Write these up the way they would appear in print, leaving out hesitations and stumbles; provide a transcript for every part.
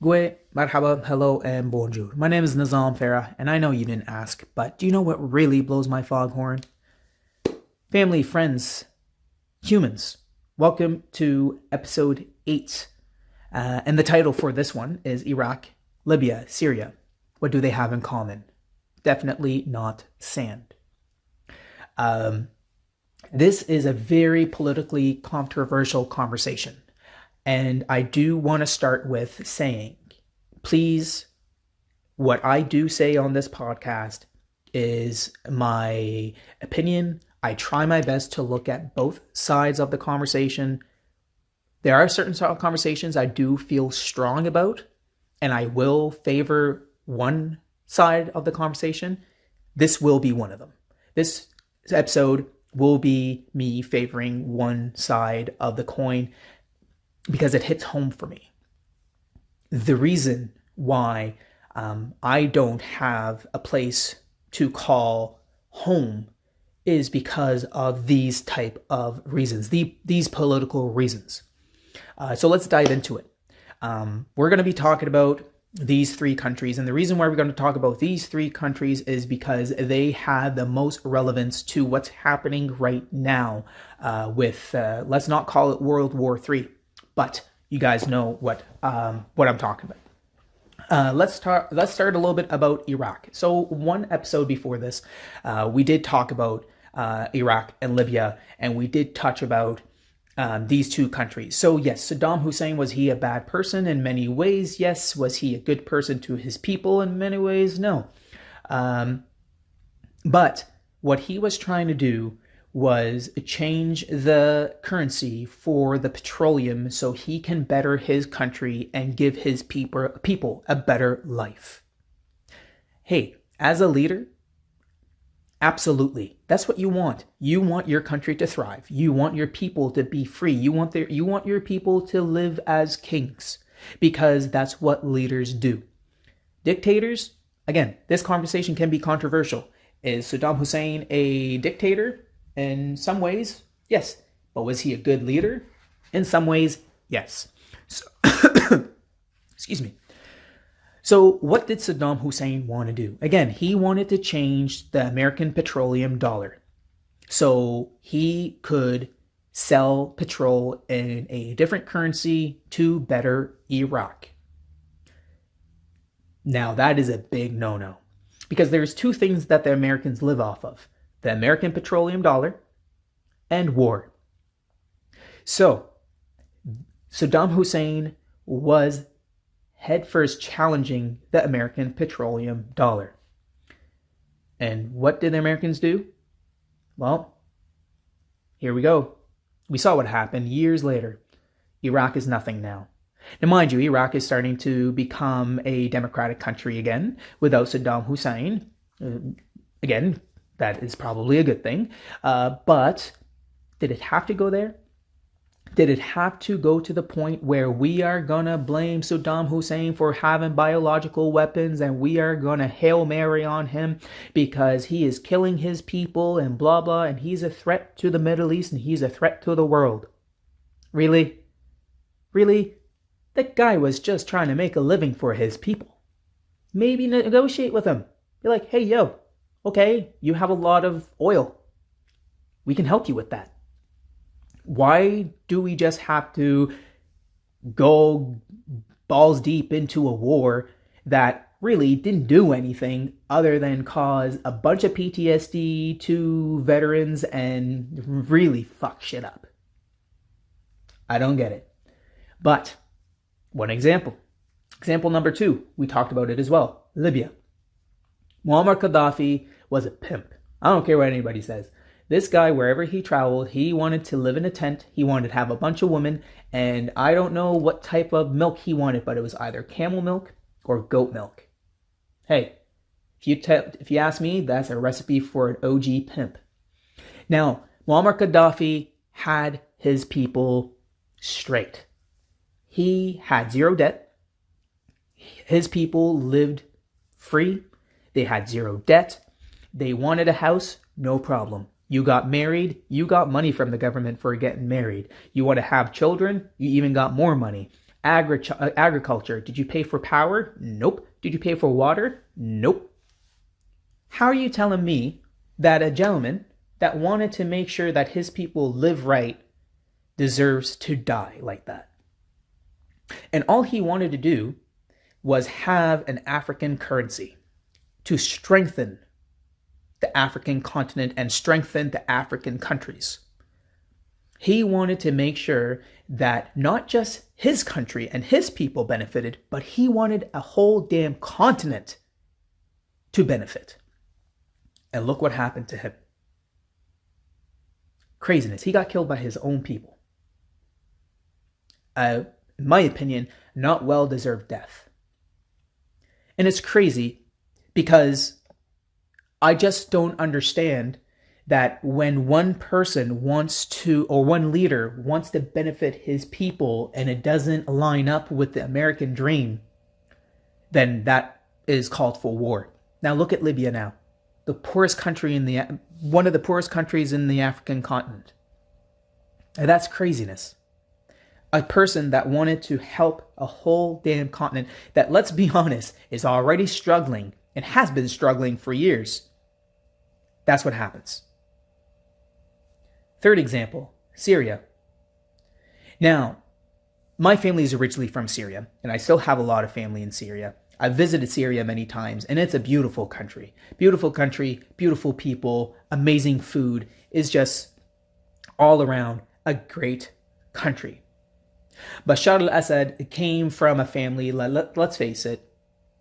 Gwe, marhaba, hello, and bonjour. My name is Nizam Farah, and I know you didn't ask, but do you know what really blows my foghorn? Family, friends, humans, welcome to episode 8. And the title for this one is Iraq, Libya, Syria. What do they have in common? Definitely not sand. This is a very politically controversial conversation. And I do want to start with saying, please, what I do say on this podcast is my opinion. I try my best to look at both sides of the conversation. There are certain conversations I do feel strong about, and I will favor one side of the conversation. This will be one of them. This episode will be me favoring one side of the coin because it hits home for me. The reason why I don't have a place to call home is because of these type of reasons, these political reasons. So let's dive into it. We're going to be talking about these three countries. And the reason why we're going to talk about these three countries is because they have the most relevance to what's happening right now with, let's not call it World War III, but you guys know what I'm talking about. Let's start a little bit about Iraq. So one episode before this, we did talk about Iraq and Libya, and we did touch about these two countries. So yes, Saddam Hussein, was he a bad person? In many ways, yes. Was he a good person to his people? In many ways, no. But what he was trying to do was change the currency for the petroleum so he can better his country and give his people a better life. Hey, as a leader, absolutely. That's what you want. You want your country to thrive. You want your people to be free. You want your people to live as kings, because that's what leaders do. Dictators, again, this conversation can be controversial. Is Saddam Hussein a dictator? In some ways, yes. But was he a good leader? In some ways, yes. So, excuse me. So what did Saddam Hussein want to do? Again, he wanted to change the American petroleum dollar so he could sell petrol in a different currency to better Iraq. Now, that is a big no-no, because there's two things that the Americans live off of: the American petroleum dollar and war. So Saddam Hussein was headfirst challenging the American petroleum dollar. And what did the Americans do? Well, here we go. We saw what happened years later. Iraq is nothing now. Now, mind you, Iraq is starting to become a democratic country again without Saddam Hussein. Again, that is probably a good thing. But did it have to go there? Did it have to go to the point where we are going to blame Saddam Hussein for having biological weapons, and we are going to Hail Mary on him because he is killing his people and blah, blah, and he's a threat to the Middle East and he's a threat to the world? Really? Really? That guy was just trying to make a living for his people. Maybe negotiate with him. Be like, hey, yo, okay, you have a lot of oil. We can help you with that. Why do we just have to go balls deep into a war that really didn't do anything other than cause a bunch of PTSD to veterans and really fuck shit up? I don't get it. But one example. Example number 2, we talked about it as well. Libya. Muammar Gaddafi was a pimp. I don't care what anybody says. This guy, wherever he traveled, he wanted to live in a tent. He wanted to have a bunch of women. And I don't know what type of milk he wanted, but it was either camel milk or goat milk. Hey, if you ask me, that's a recipe for an OG pimp. Now, Muammar Gaddafi had his people straight. He had zero debt. His people lived free. They had zero debt. They wanted a house, no problem. You got married, you got money from the government for getting married. You want to have children, you even got more money. Agriculture. Did you pay for power? Nope. Did you pay for water? Nope. How are you telling me that a gentleman that wanted to make sure that his people live right deserves to die like that? And all he wanted to do was have an African currency to strengthen the African continent and strengthen the African countries. He wanted to make sure that not just his country and his people benefited, but he wanted a whole damn continent to benefit. And look what happened to him. Craziness. He got killed by his own people. In my opinion, not well-deserved death. And it's crazy because I just don't understand that when one person wants to, or one leader wants to benefit his people and it doesn't line up with the American dream, then that is called for war. Now look at Libya now. The poorest country one of the poorest countries in the African continent. And that's craziness. A person that wanted to help a whole damn continent that, let's be honest, is already struggling and has been struggling for years. That's what happens. Third example, Syria. Now, my family is originally from Syria, and I still have a lot of family in Syria. I've visited Syria many times, and it's a beautiful country. Beautiful country, beautiful people, amazing food. Is just all around a great country. Bashar al-Assad came from a family, let's face it,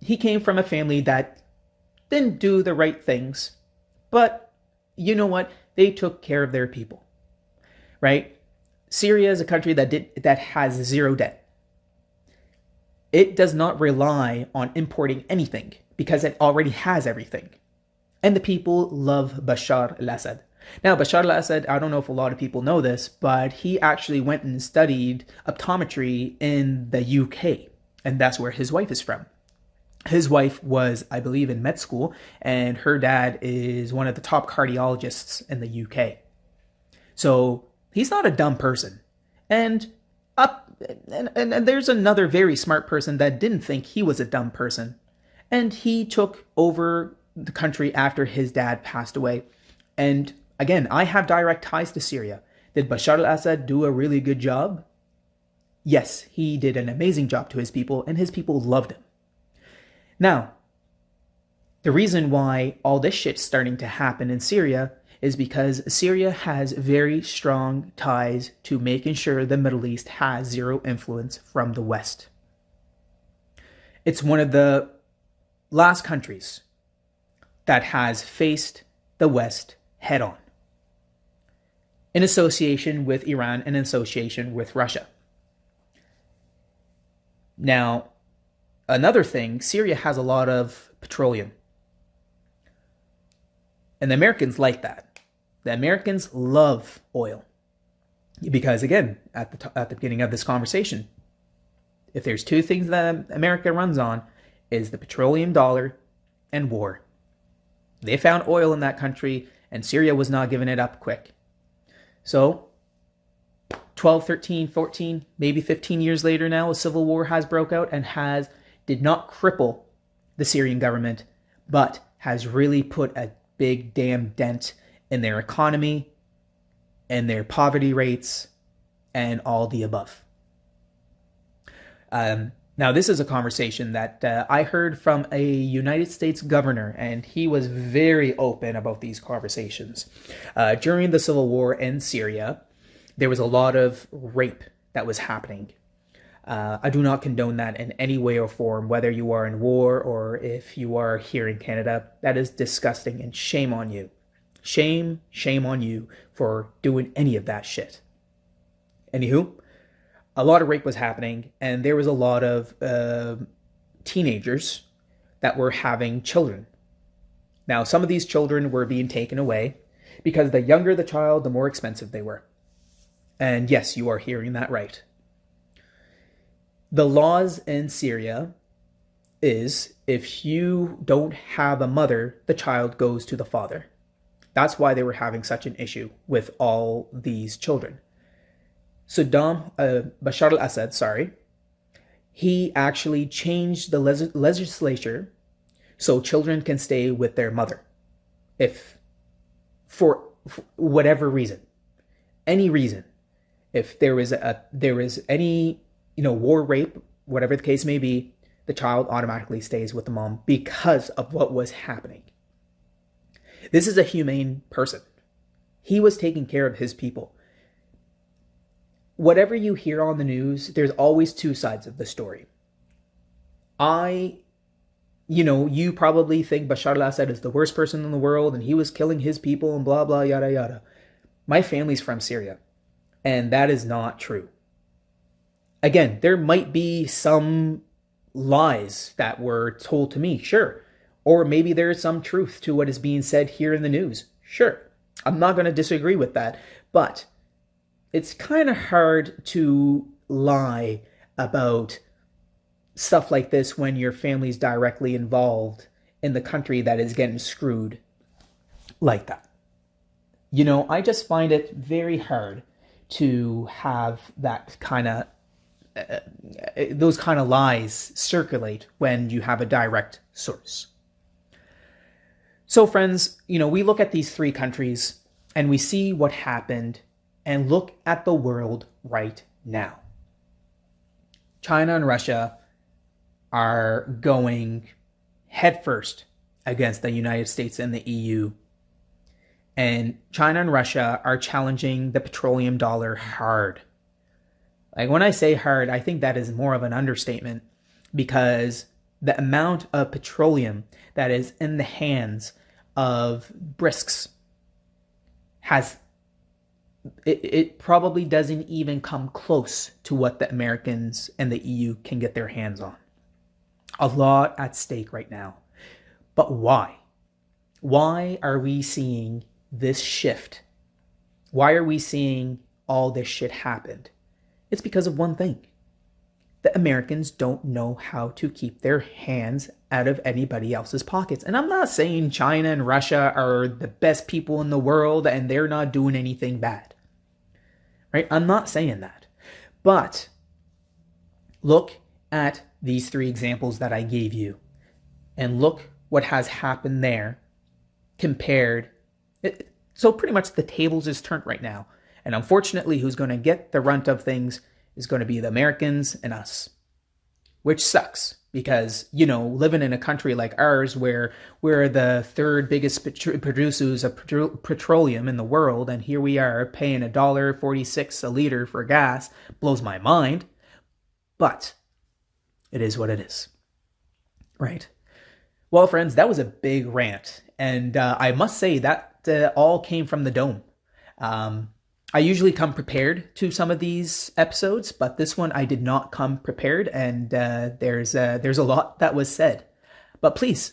he came from a family that didn't do the right things, but you know what? They took care of their people, right? Syria is a country that has zero debt. It does not rely on importing anything because it already has everything. And the people love Bashar al-Assad. Now, Bashar al-Assad, I don't know if a lot of people know this, but he actually went and studied optometry in the UK, and that's where his wife is from. His wife was, I believe, in med school, and her dad is one of the top cardiologists in the UK. So he's not a dumb person. And there's another very smart person that didn't think he was a dumb person. And he took over the country after his dad passed away. And again, I have direct ties to Syria. Did Bashar al-Assad do a really good job? Yes, he did an amazing job to his people, and his people loved him. Now, the reason why all this shit's starting to happen in Syria is because Syria has very strong ties to making sure the Middle East has zero influence from the West. It's one of the last countries that has faced the West head on, in association with Iran and in association with Russia. Now, another thing, Syria has a lot of petroleum. And the Americans like that. The Americans love oil. Because again, at the beginning of this conversation, if there's two things that America runs on, is the petroleum dollar and war. They found oil in that country, and Syria was not giving it up quick. So 12, 13, 14, maybe 15 years later now, a civil war has broke out and did not cripple the Syrian government, but has really put a big damn dent in their economy and their poverty rates and all the above. Now, this is a conversation that I heard from a United States governor, and he was very open about these conversations. During the civil war in Syria, there was a lot of rape that was happening. I do not condone that in any way or form, whether you are in war or if you are here in Canada. That is disgusting, and shame on you. Shame on you for doing any of that shit. Anywho, a lot of rape was happening, and there was a lot of teenagers that were having children. Now, some of these children were being taken away because the younger the child, the more expensive they were. And yes, you are hearing that right. The laws in Syria is if you don't have a mother, the child goes to the father. That's why they were having such an issue with all these children. Bashar al-Assad, he actually changed the legislature so children can stay with their mother if for whatever reason, any reason. If there is any, war, rape, whatever the case may be, the child automatically stays with the mom because of what was happening. This is a humane person. He was taking care of his people. Whatever you hear on the news, there's always two sides of the story. You probably think Bashar al-Assad is the worst person in the world and he was killing his people and blah, blah, yada, yada. My family's from Syria, and that is not true. Again, there might be some lies that were told to me, sure. Or maybe there is some truth to what is being said here in the news. Sure. I'm not going to disagree with that. But it's kind of hard to lie about stuff like this when your family's directly involved in the country that is getting screwed like that. I just find it very hard to have that those kind of lies circulate when you have a direct source. So friends, we look at these three countries and we see what happened and look at the world right now. China and Russia are going headfirst against the United States and the EU. And China and Russia are challenging the petroleum dollar hard. Like when I say hard, I think that is more of an understatement because the amount of petroleum that is in the hands of brisks it probably doesn't even come close to what the Americans and the EU can get their hands on. A lot at stake right now. But why? Why are we seeing this shift? Why are we seeing all this shit happen? It's because of one thing. The Americans don't know how to keep their hands out of anybody else's pockets. And I'm not saying China and Russia are the best people in the world and they're not doing anything bad. Right? I'm not saying that. But look at these three examples that I gave you and look what has happened there compared. So pretty much the tables is turned right now. And unfortunately, who's going to get the runt of things is going to be the Americans and us, which sucks because, living in a country like ours where we're the third biggest producers of petroleum in the world, and here we are paying $1.46 a liter for gas, blows my mind. But it is what it is, right? Well, friends, that was a big rant, and I must say that all came from the dome. I usually come prepared to some of these episodes, but this one I did not come prepared, and there's a lot that was said. But please,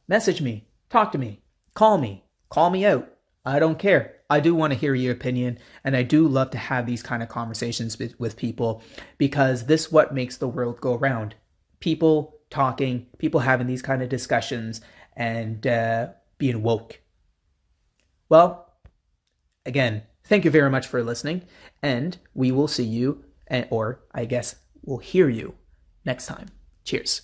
message me, talk to me, call me out. I don't care. I do want to hear your opinion, and I do love to have these kind of conversations with people because this is what makes the world go round. People talking, people having these kind of discussions, and being woke. Well, again, thank you very much for listening, and we will see you, or I guess we'll hear you next time. Cheers.